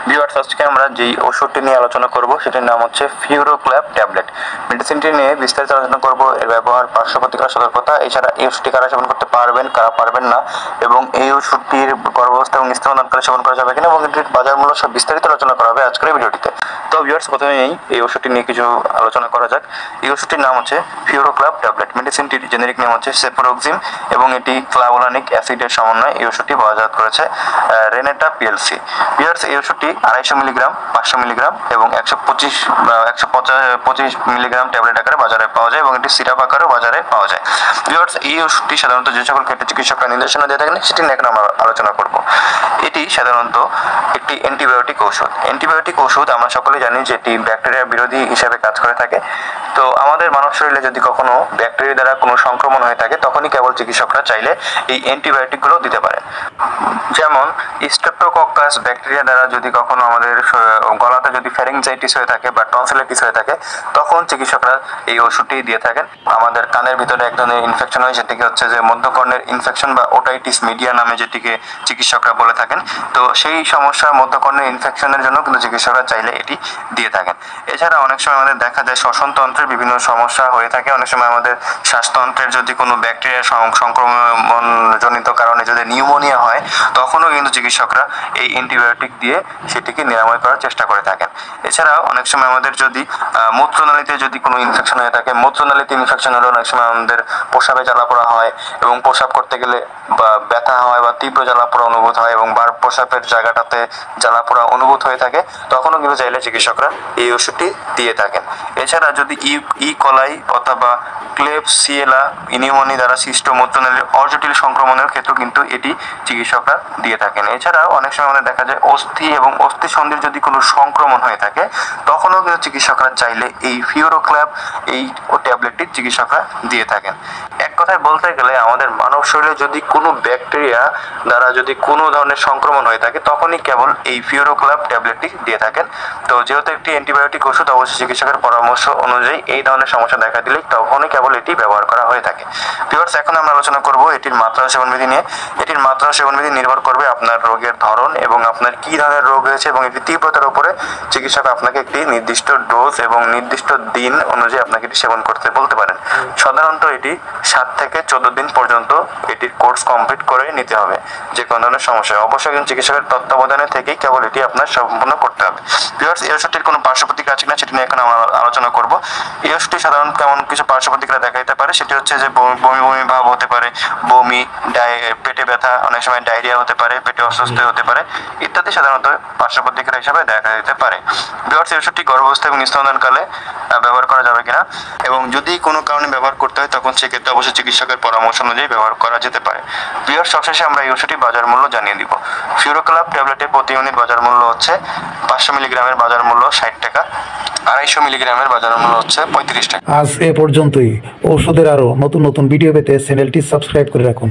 Viewers, আজকে আমরা যেই ওষুধটি নিয়ে আলোচনা করব সেটির নাম হচ্ছে ফিউরোক্ল্যাব ট্যাবলেট। মেডিসিনটি নিয়ে বিস্তারিত আলোচনা করব, এর ব্যবহার, পার্শ্ব প্রতিক্রিয়া, সতর্কতা, এছাড়া এই ওষুধটি কারা সেবন করতে পারবেন, কারা পারবেন না, এবং এই ওষুধটির গর্ভাবস্থা এবং স্তন্যদানকালে সেবন করা যাবে কিনা এবং এটির বাজার মূল্য সব বিস্তারিত আলোচনা করা হবে আজকের এই ভিডিওটিতে। তো ভিউয়ার্স, প্রথমেই এই ওষুধটি নিয়ে কিছু আলোচনা করা যাক। এই ওষুধটির নাম হচ্ছে ফিউরোক্ল্যাব ট্যাবলেট। মেডিসিনটির জেনেরিক নাম হচ্ছে সেফোরোক্সিম এবং এটি ক্লাভোলানিক অ্যাসিডের সমন্বয়ে এই ওষুধটি বাজারজাত করেছে রেনেটা পিএলসি। ভিউয়ার্স, এই ওষুধটি 250 মিলিগ্রাম, 500 মিলিগ্রাম এবং 125 মিলিগ্রাম ট্যাবলেট আকারে বাজারে পাওয়া যায় এবং এটি সিরাপ আকারেও বাজারে পাওয়া যায়। ভিউয়ার্স, এই ওষুধটি সাধারণত যে সকল ক্ষেত্রে চিকিৎসকরা নির্দেশনা দিয়ে থাকেন সেটি নিয়ে এখন আমরা আলোচনা করব। এটি সাধারণত একটি অ্যান্টিবায়োটিক ওষুধ। অ্যান্টিবায়োটিক ওষুধ আমরা সকলেই জানি যে এটি ব্যাকটেরিয়া বিরোধী হিসেবে কাজ করে থাকে। তো আমাদের মানব শরীরে যদি কখনো ব্যাকটেরিয়া দ্বারা কোনো সংক্রমণ হয়ে থাকে তখনই কেবল চিকিৎসকরা চাইলে এই অ্যান্টিবায়োটিকগুলো দিতে পারে। যেমন স্ট্রেপ্টোকক্কাস ব্যাকটেরিয়া দ্বারা যদি কখনো আমাদের গলাতে যদি ফ্যারিঞ্জাইটিস হয়ে থাকে বা টনসিলাইটিস হয়ে থাকে তখন চিকিৎসকরা এই ওষুধটি দিয়ে থাকেন। আমাদের কানের ভিতরে এক ধরনের ইনফেকশন হয়, সেটিকে হচ্ছে যে মধ্যকর্ণের ইনফেকশন বা ওটাইটিস মিডিয়া নামে যেটিকে চিকিৎসকরা বলে থাকেন। তো সেই সমস্যা মধ্যকর্ণের ইনফেকশনের জন্য কিন্তু চিকিৎসকরা চাইলে এটি দিয়ে থাকেন। এছাড়া অনেক সময় আমাদের দেখা যায় শ্বসনতন্ত্রের বিভিন্ন সমস্যা হয়ে থাকে। অনেক সময় আমাদের শ্বাসতন্ত্রের যদি কোনো ব্যাকটেরিয়া সংক্রমণ জনিত কারণে যদি নিউমোনিয়া হয় তখনও কিন্তু চিকিৎসকরা এই অ্যান্টিবায়োটিক দিয়ে সেটিকে নিরাময় করার চেষ্টা করে থাকেন। এছাড়াও অনেক সময় আমাদের যদি মূত্রনালীতে যদি কোনো ইনফেকশন হয়ে থাকে, মূত্রনালীতে ইনফেকশন হলে অনেক সময় আমাদের প্রস্রাবে জ্বালাপোড়া হয় এবং প্রস্রাব করতে গেলে বা ব্যথা হয় বা তীব্র জ্বালাপোড়া অনুভূত হয় এবং প্রস্রাবের জায়গাটাতে জ্বালাপোড়া অনুভূত হয়ে থাকে তখনও কিন্তু চাইলে চিকিৎসকরা এই ওষুধটি দিয়ে থাকেন। এছাড়া যদি ইকোলাই অথবা ক্লেবসিয়েলা নিউমোনিয়া দ্বারা সৃষ্ট মূত্রনালীর অজটিল সংক্রমণের ক্ষেত্রেও কিন্তু এটি চিকিৎসকরা দিয়ে থাকেন। এছাড়াও অনেক সময় আমাদের দেখা যায় অস্থি এবং অস্থিসন্ধির যদি কোনো সংক্রমণ হয়ে থাকে তখনও কিন্তু চিকিৎসকরা চাইলে এই ফিউরোক্ল্যাব এই ট্যাবলেটটি চিকিৎসকরা দিয়ে থাকেন। এক কথায় বলতে গেলে আমাদের মানব শরীরে যদি কোনো ব্যাকটেরিয়া দ্বারা যদি কোনো ধরনের সংক্রমণ হয়ে থাকে তখনই কেবল এই ফিউরোক্ল্যাব ট্যাবলেটটি দিয়ে থাকেন। তো যেহেতু একটি অ্যান্টিবায়োটিক ওষুধ, অবশ্যই চিকিৎসকের পরামর্শ অনুযায়ী এই ধরনের সমস্যা দেখা দিলে তখনই কেবল এটি ব্যবহার করা হয়ে থাকে। ভিউয়ার্স, এখন আমরা আলোচনা করব এটির মাত্রা ও সেবনবিধি নিয়ে। এটির মাত্রা ও সেবনবিধি নির্ভর করবে আপনার রোগের ধরন এবং আপনার কী ধরনের রোগ হয়েছে এবং এটি তীব্রতার উপরে চিকিৎসক আপনাকে একটি নির্দিষ্ট ডোজ এবং নির্দিষ্ট দিন অনুযায়ী আপনাকে এটি সেবন করতে বলতে পারেন। সাধারণত এটি 7 থেকে 14 দিন পর্যন্ত এটির কোর্স কমপ্লিট করে নিতে হবে যে কোনো ধরনের সমস্যা। অবশ্যই একজন চিকিৎসকের তত্ত্বাবধানে থেকেই কেবল এটি আপনার সম্পূর্ণ করতে হবে। ভিউয়ার্স, এই ওষুধটির কোনো পার্শ্ব প্রতিক্রিয়া আছে কিনা সেটি নিয়ে এখন আমরা আলোচনা করব। এই ওষুধটি সাধারণত কেমন কিছু পার্শ্ব প্রতিক্রিয়া দেখা দিতে পারে সেটি হচ্ছে যে বমি বমি ভাব হতে পারে, বমি, পেটে ব্যথা, অনেক সময় ডায়রিয়া হতে পারে, পেটে অস্বস্তি হতে পারে ইত্যাদি সাধারণত পার্শ্ব প্রতিক্রিয়া হিসাবে দেখা দিতে পারে। ভিউয়ার্স, এই ওষুধটি গর্ভাবস্থা এবং স্তন্যদানকালে ব্যবহার করা যাবে কিনা এবং যদি কোনো কারণে ব্যবহার করতে হয় তখন সেক্ষেত্রে অবশ্যই চিকিৎসকের পরামর্শ অনুযায়ী ব্যবহার করা যেতে পারে। ভিউয়ার্স, সবশেষে আমরা এই ওষুধটি বাজার মূল্য জানিয়ে দিব। ফিউরোক্ল্যাব ট্যাবলেটের প্রতি ইউনিট বাজার মূল্য হচ্ছে 500 মিলিগ্রামের বাজার মূল্য 60 টাকা, 250 মিলিগ্রামের বাজার মূল্য হচ্ছে 35 টাকা। আজ এ পর্যন্তই। ঔষধের আরও নতুন নতুন ভিডিও পেতে চ্যানেলটি সাবস্ক্রাইব করে রাখুন।